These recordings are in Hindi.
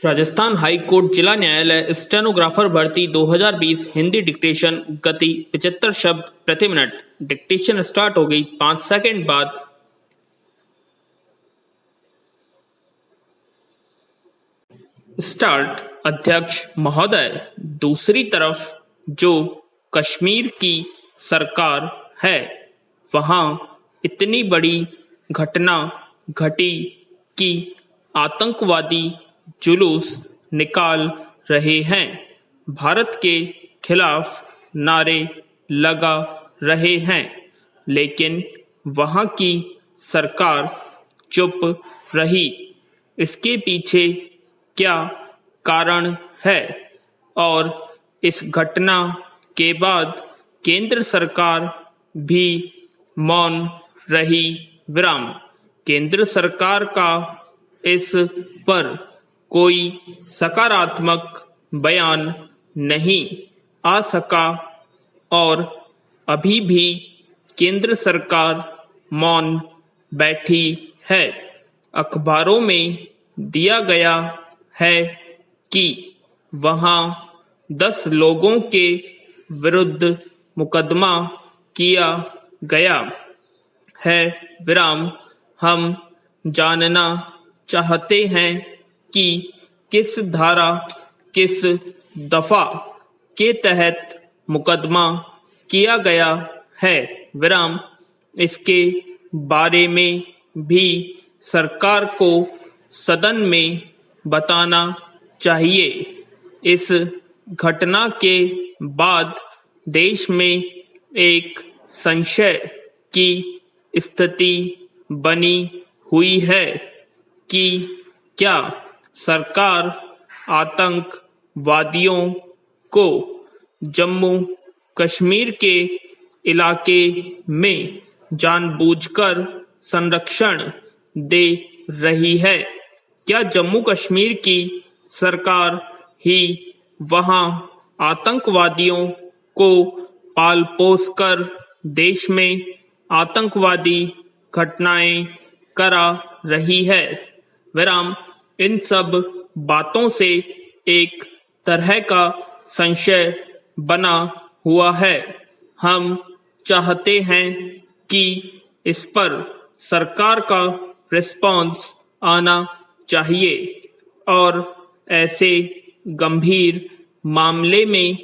राजस्थान हाई कोर्ट जिला न्यायालय स्टेनोग्राफर भर्ती 2020 हिंदी डिक्टेशन गति 75 शब्द प्रति मिनट। डिक्टेशन स्टार्ट हो गई 5 सेकंड बाद। स्टार्ट। अध्यक्ष महोदय, दूसरी तरफ जो कश्मीर की सरकार है वहां इतनी बड़ी घटना घटी कि आतंकवादी जुलूस निकाल रहे हैं, भारत के खिलाफ नारे लगा रहे हैं, लेकिन वहां की सरकार चुप रही। इसके पीछे क्या कारण है? और इस घटना के बाद केंद्र सरकार भी मौन रही। विराम। केंद्र सरकार का इस पर कोई सकारात्मक बयान नहीं आ सका और अभी भी केंद्र सरकार मौन बैठी है। अखबारों में दिया गया है कि वहां 10 लोगों के विरुद्ध मुकदमा किया गया है। विराम। हम जानना चाहते हैं कि किस धारा, किस दफा के तहत मुकदमा किया गया है। विराम। इसके बारे में भी सरकार को सदन में बताना चाहिए। इस घटना के बाद देश में एक संशय की स्थिति बनी हुई है कि क्या सरकार आतंकवादियों को जम्मू कश्मीर के इलाके में जानबूझकर संरक्षण दे रही है? क्या जम्मू कश्मीर की सरकार ही वहां आतंकवादियों को पाल पोस कर देश में आतंकवादी घटनाएं करा रही है? विराम। इन सब बातों से एक तरह का संशय बना हुआ है। हम चाहते हैं कि इस पर सरकार का रिस्पॉन्स आना चाहिए और ऐसे गंभीर मामले में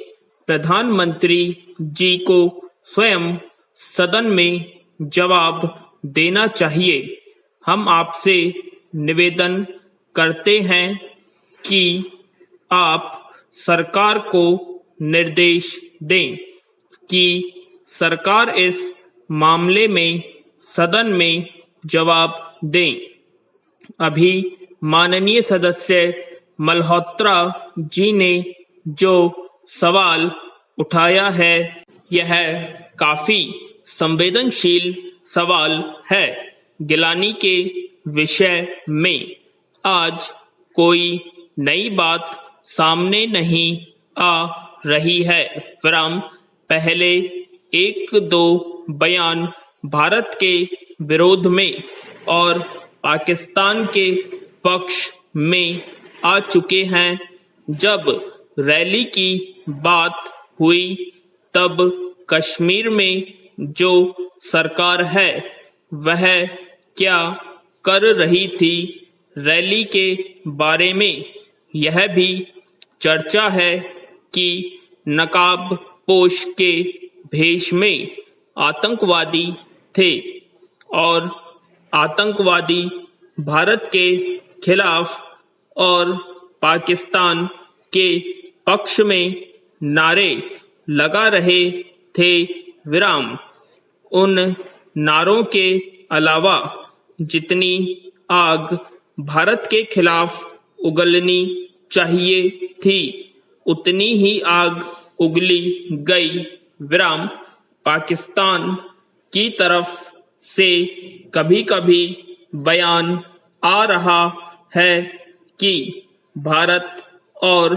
प्रधानमंत्री जी को स्वयं सदन में जवाब देना चाहिए। हम आपसे निवेदन करते हैं कि आप सरकार को निर्देश दें कि सरकार इस मामले में सदन में जवाब दें। अभी माननीय सदस्य मल्होत्रा जी ने जो सवाल उठाया है यह काफी संवेदनशील सवाल है। गिलानी के विषय में आज कोई नई बात सामने नहीं आ रही है। विराम। पहले 1-2 बयान भारत के विरोध में और पाकिस्तान के पक्ष में आ चुके हैं। जब रैली की बात हुई तब कश्मीर में जो सरकार है वह क्या कर रही थी, रैली के बारे में यह भी चर्चा है कि नकाब पोश के भेष में आतंकवादी थे और आतंकवादी भारत के खिलाफ और पाकिस्तान के पक्ष में नारे लगा रहे थे। विराम। उन नारों के अलावा जितनी आग भारत के खिलाफ उगलनी चाहिए थी उतनी ही आग उगली गई। विराम। पाकिस्तान की तरफ से कभी कभी बयान आ रहा है कि भारत और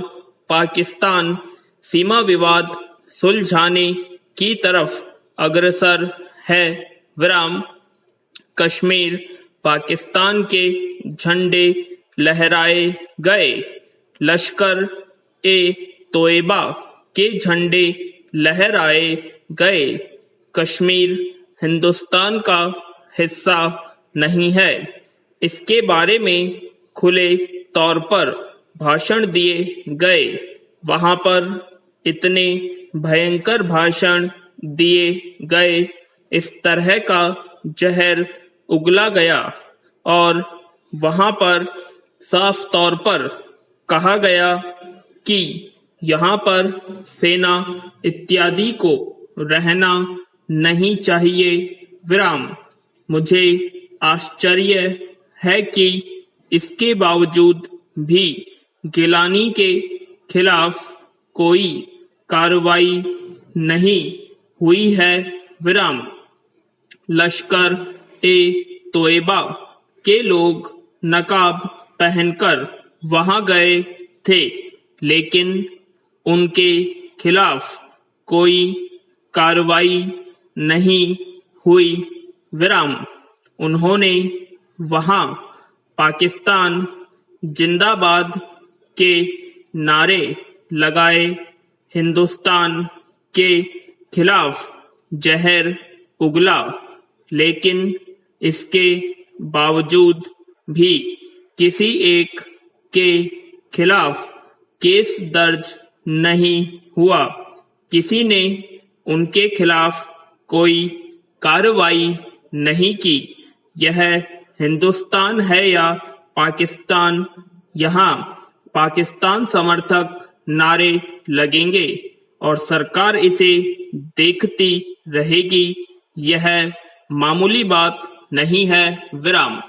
पाकिस्तान सीमा विवाद सुलझाने की तरफ अग्रसर है। विराम। कश्मीर पाकिस्तान के झंडे लहराए गए। लश्कर ए तोयबा के झंडे लहराए गए। कश्मीर हिंदुस्तान का हिस्सा नहीं है, इसके बारे में खुले तौर पर भाषण दिए गए। वहां पर इतने भयंकर भाषण दिए गए, इस तरह का जहर उगला गया और वहां पर साफ तौर पर कहा गया कि यहाँ पर सेना इत्यादि को रहना नहीं चाहिए। विराम। मुझे आश्चर्य है कि इसके बावजूद भी गिलानी के खिलाफ कोई कार्रवाई नहीं हुई है। विराम। लश्कर ए तोयबा के लोग नकाब पहनकर वहां गए थे, लेकिन उनके खिलाफ कोई कार्रवाई नहीं हुई। विराम। उन्होंने वहां पाकिस्तान जिंदाबाद के नारे लगाए, हिंदुस्तान के खिलाफ जहर उगला, लेकिन इसके बावजूद भी किसी एक के खिलाफ केस दर्ज नहीं हुआ। किसी ने उनके खिलाफ कोई कार्रवाई नहीं की। यह हिंदुस्तान है या पाकिस्तान? यहाँ पाकिस्तान समर्थक नारे लगेंगे और सरकार इसे देखती रहेगी। यह मामूली बात नहीं है। विराम।